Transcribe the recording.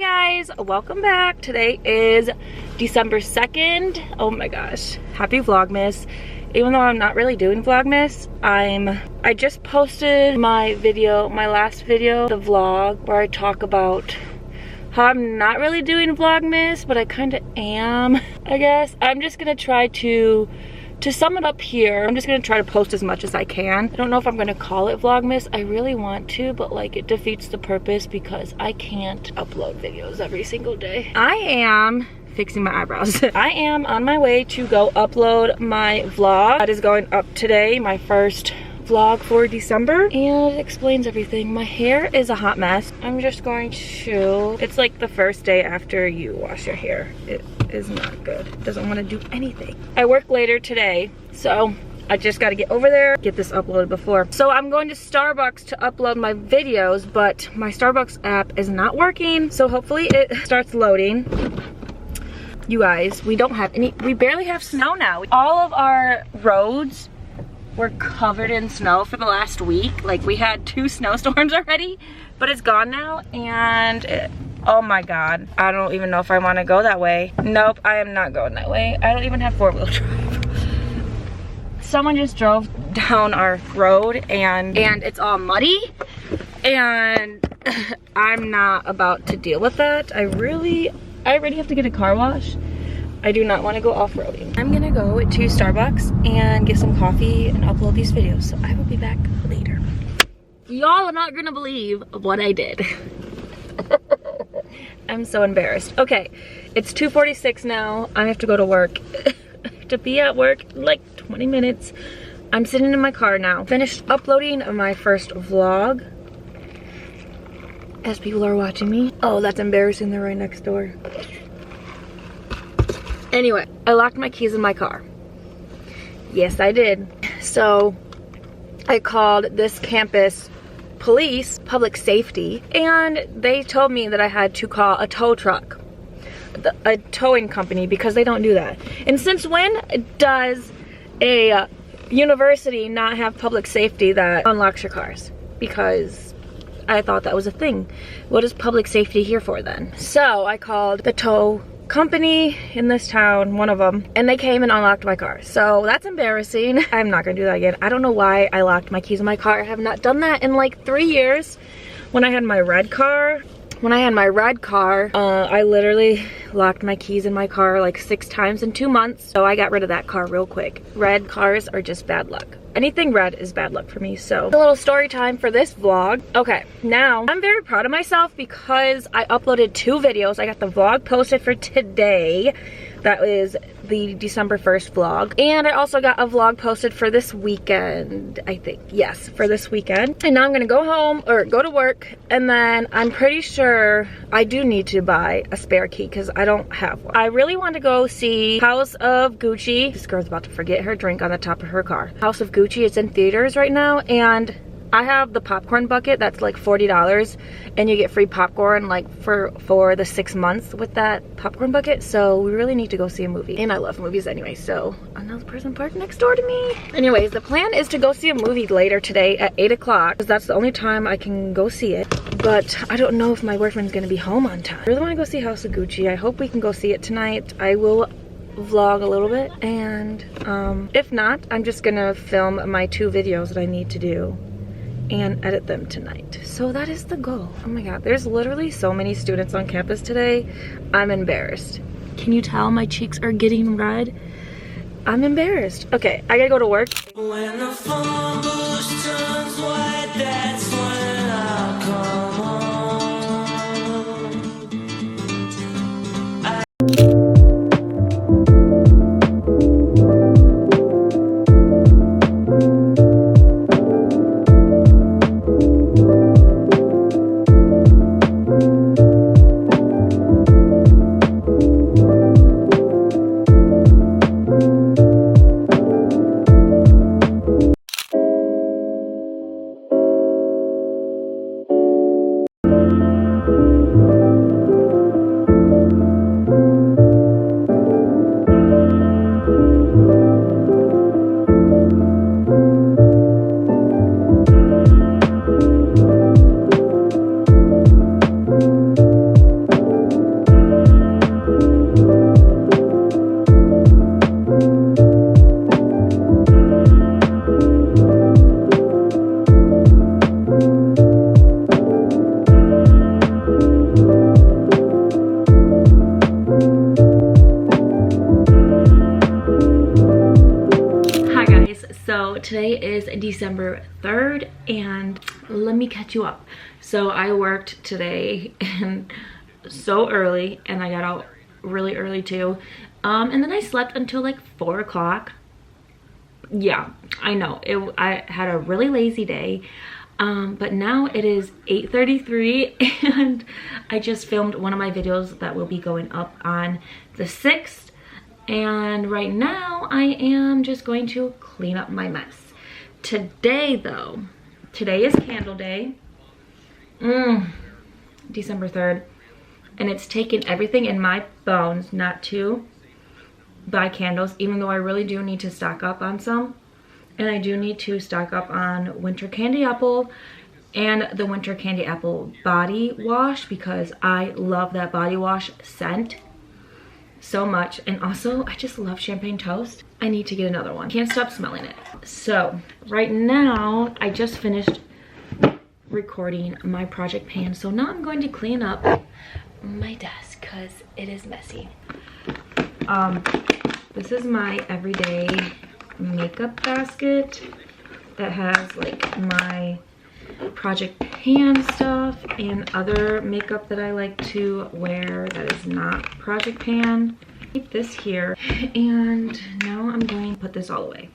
guys, welcome back. Today is December 2nd. Oh my gosh, happy Vlogmas. Even though I'm not really doing Vlogmas, I just posted my last video, the vlog, where I talk about how I'm not really doing Vlogmas, but I kind of am, I guess. I'm just gonna try to sum it up here. I'm just gonna try to post as much as I can. I don't know if I'm gonna call it Vlogmas. I really want to, but like it defeats the purpose because I can't upload videos every single day. I am fixing my eyebrows. I am on my way to go upload my vlog that is going up today, my first vlog for December, and it explains everything. My hair is a hot mess. I'm just going to, it's like the first day after you wash your hair. It is not good. It doesn't want to do anything. I work later today, so I just got to get over there, get this uploaded before. So I'm going to Starbucks to upload my videos, but my Starbucks app is not working, so hopefully it starts loading. You guys, we barely have snow now. All of our roads were covered in snow for the last week. Like, we had 2 snowstorms already, but it's gone now, and oh my god, I don't even know if I want to go that way. Nope, I am not going that way. I don't even have 4-wheel drive. Someone just drove down our road and it's all muddy, and I'm not about to deal with that. I already have to get a car wash. I do not want to go off-roading. I'm gonna go to Starbucks and get some coffee and upload these videos, so I will be back later. Y'all are not gonna believe what I did. I'm so embarrassed. Okay, it's 2:46 now. I have to go to work. I have to be at work in like 20 minutes. I'm sitting in my car now. Finished uploading my first vlog as people are watching me. Oh, that's embarrassing. They're right next door. Anyway, I locked my keys in my car. Yes, I did. So I called this campus police, public safety, and they told me that I had to call a tow truck, a towing company, because they don't do that. And since when does a university not have public safety that unlocks your cars? Because I thought that was a thing. What is public safety here for then? So I called the tow company in this town, one of them, and they came and unlocked my car. So that's embarrassing. I'm not gonna do that again. I don't know why I locked my keys in my car. I have not done that in like 3 years. When I had my red car, I literally locked my keys in my car like 6 times in 2 months. So I got rid of that car real quick. Red cars are just bad luck. Anything red is bad luck for me. So a little story time for this vlog. Okay, now I'm very proud of myself because I uploaded 2 videos. I got the vlog posted for today. That is the December 1st vlog. And I also got a vlog posted for this weekend, I think. Yes, for this weekend. And now I'm gonna go home, or go to work, and then I'm pretty sure I do need to buy a spare key because I don't have one. I really want to go see House of Gucci. This girl's about to forget her drink on the top of her car. House of Gucci, it's in theaters right now, and I have the popcorn bucket that's like $40, and you get free popcorn like for the 6 months with that popcorn bucket. So we really need to go see a movie, and I love movies anyway. So another person parked next door to me. Anyways, the plan is to go see a movie later today at 8 o'clock because that's the only time I can go see it. But I don't know if my boyfriend's gonna be home on time. I really want to go see House of Gucci. I hope we can go see it tonight. I will vlog a little bit, and if not, I'm just gonna film my 2 videos that I need to do and edit them tonight. So that is the goal. Oh my god, there's literally so many students on campus today. I'm embarrassed. Can you tell my cheeks are getting red? I'm embarrassed. Okay, I gotta go to work. When the phone bush turns white, that's when I'll come home. today is December 3rd and let me catch you up. So I worked today and so early, and I got out really early too. And then I slept until like 4 o'clock. Yeah, I know, I had a really lazy day. But now it is 8:33 and I just filmed one of my videos that will be going up on the 6th. And right now I am just going to clean up my mess. Today though, today is candle day. December 3rd. And it's taken everything in my bones not to buy candles, even though I really do need to stock up on some. And I do need to stock up on Winter Candy Apple and the Winter Candy Apple body wash, because I love that body wash scent so much. And also I just love champagne toast. I need to get another one. Can't stop smelling it. So right now I just finished recording my project pan. So now I'm going to clean up my desk because it is messy. This is my everyday makeup basket that has like my project pan stuff and other makeup that I like to wear that is not project pan. Keep this here, and now I'm going to put this all away.